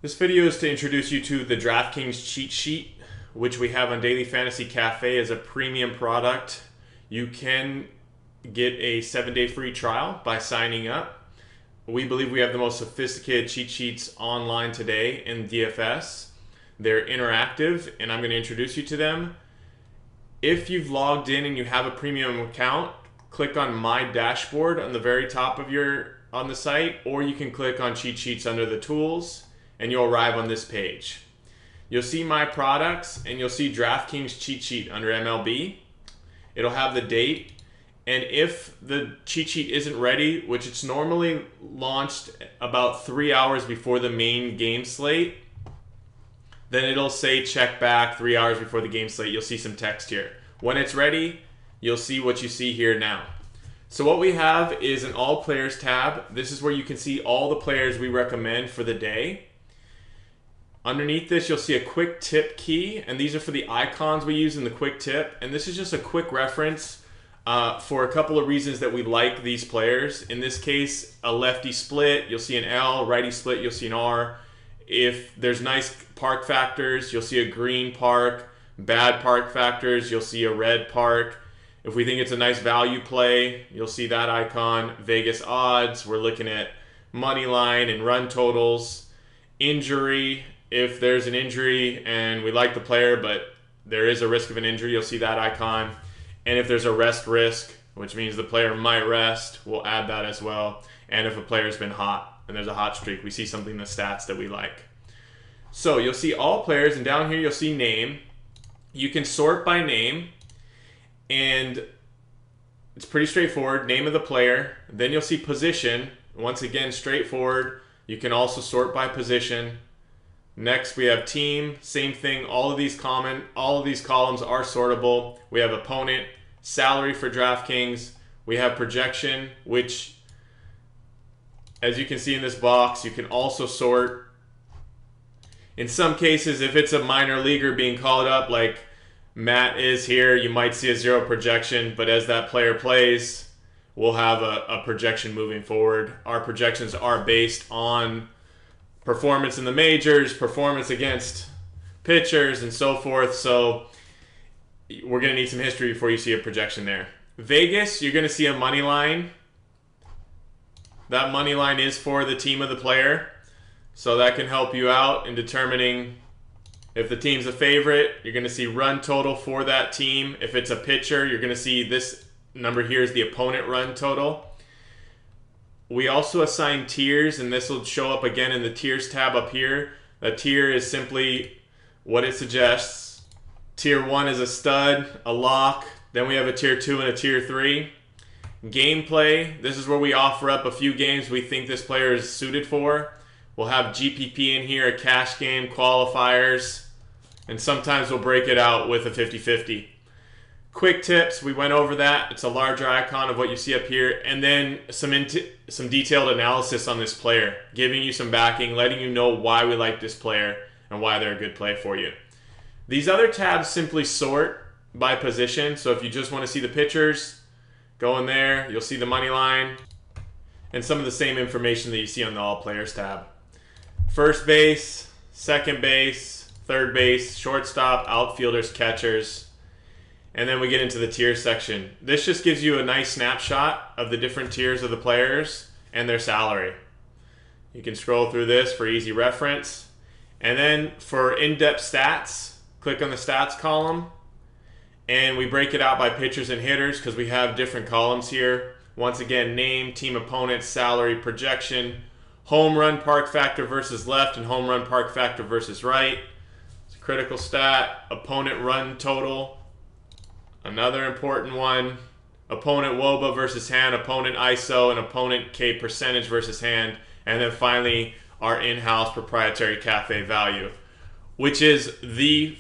This video is to introduce you to the DraftKings cheat sheet, which we have on Daily Fantasy Cafe as a premium product. You can get a 7-day free trial by signing up. We believe we have the most sophisticated cheat sheets online today in DFS. They're interactive, and I'm going to introduce you to them. If you've logged in and you have a premium account, click on My Dashboard on the very top of on the site, or you can click on Cheat Sheets under the Tools, and you'll arrive on this page. You'll see My Products, and you'll see DraftKings cheat sheet under MLB. It'll have the date, and if the cheat sheet isn't ready, which it's normally launched about 3 hours before the main game slate, then it'll say check back 3 hours before the game slate. You'll see some text here. When it's ready, you'll see what you see here now. So what we have is an All Players tab. This is where you can see all the players we recommend for the day. Underneath this, you'll see a quick tip key, and these are for the icons we use in the quick tip. And this is just a quick reference for a couple of reasons that we like these players. In this case, a lefty split, you'll see an L, righty split, you'll see an R. If there's nice park factors, you'll see a green park. Bad park factors, you'll see a red park. If we think it's a nice value play, you'll see that icon. Vegas odds, we're looking at money line and run totals. Injury, if there's an injury and we like the player, but there is a risk of an injury, you'll see that icon. And if there's a rest risk, which means the player might rest, we'll add that as well. And if a player's been hot and there's a hot streak, we see something in the stats that we like. So you'll see all players, and down here you'll see name. You can sort by name, and it's pretty straightforward. Name of the player. Then you'll see position. Once again, straightforward. You can also sort by position. Next, we have team. Same thing. All of these columns are sortable. We have opponent, salary for DraftKings. We have projection, which, as you can see in this box, you can also sort. In some cases, if it's a minor leaguer being called up, like Matt is here, you might see a 0 projection, but as that player plays, we'll have a projection moving forward. Our projections are based on performance in the majors, performance against pitchers, and so forth, so we're going to need some history before you see a projection there. Vegas, you're going to see a money line. That money line is for the team of the player. So that can help you out in determining if the team's a favorite. You're going to see run total for that team. If it's a pitcher, you're going to see this number here is the opponent run total. We also assign tiers, and this will show up again in the tiers tab up here. A tier is simply what it suggests. Tier 1 is a stud, a lock. Then we have a tier 2 and a tier 3. Gameplay, this is where we offer up a few games we think this player is suited for. We'll have GPP in here, a cash game, qualifiers, and sometimes we'll break it out with a 50-50. Quick tips, we went over that. It's a larger icon of what you see up here. And then some detailed analysis on this player, giving you some backing, letting you know why we like this player and why they're a good play for you. These other tabs simply sort by position. So if you just want to see the pitchers, go in there. You'll see the money line and some of the same information that you see on the All Players tab. First base, second base, third base, shortstop, outfielders, catchers, and then we get into the tier section. This just gives you a nice snapshot of the different tiers of the players and their salary. You can scroll through this for easy reference. And then for in-depth stats, click on the stats column, and we break it out by pitchers and hitters because we have different columns here. Once again, name, team opponent, salary, projection, home run park factor versus left, and home run park factor versus right. It's a critical stat. Opponent run total, another important one. Opponent WOBA versus hand, opponent ISO, and opponent K percentage versus hand. And then finally, our in-house proprietary cafe value, which is the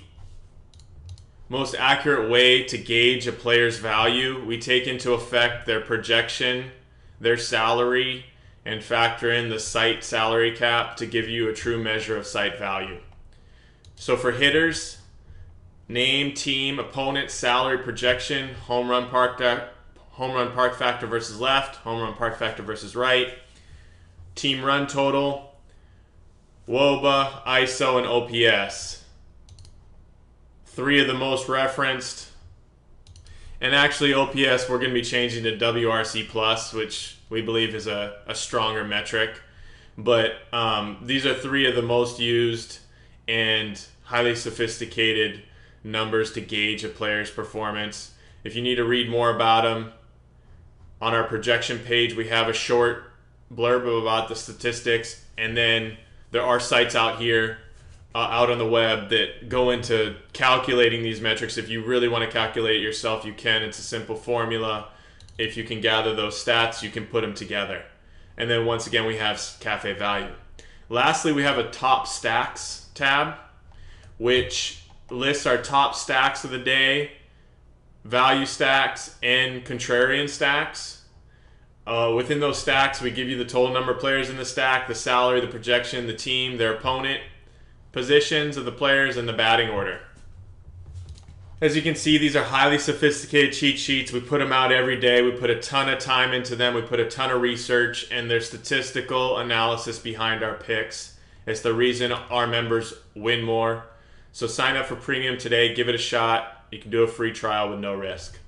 most accurate way to gauge a player's value. We take into effect their projection, their salary, and factor in the site salary cap to give you a true measure of site value. So for hitters, name, team, opponent, salary, projection, home run park factor versus left, home run park factor versus right, team run total, WOBA, ISO, and OPS. 3 of the most referenced. And actually OPS we're going to be changing to WRC Plus, which we believe is a stronger metric. But these are 3 of the most used and highly sophisticated numbers to gauge a player's performance. If you need to read more about them, on our projection page we have a short blurb about the statistics, and then there are sites out here out on the web that go into calculating these metrics. If you really want to calculate it yourself, you can. It's a simple formula. If you can gather those stats, you can put them together. And then once again, we have cafe value. Lastly, we have a top stacks tab, which lists our top stacks of the day, value stacks, and contrarian stacks. Within those stacks, we give you the total number of players in the stack, the salary, the projection, the team, their opponent, positions of the players, and the batting order. As you can see, these are highly sophisticated cheat sheets. We put them out every day. We put a ton of time into them. We put a ton of research, and there's statistical analysis behind our picks. It's the reason our members win more. So sign up for Premium today. Give it a shot. You can do a free trial with no risk.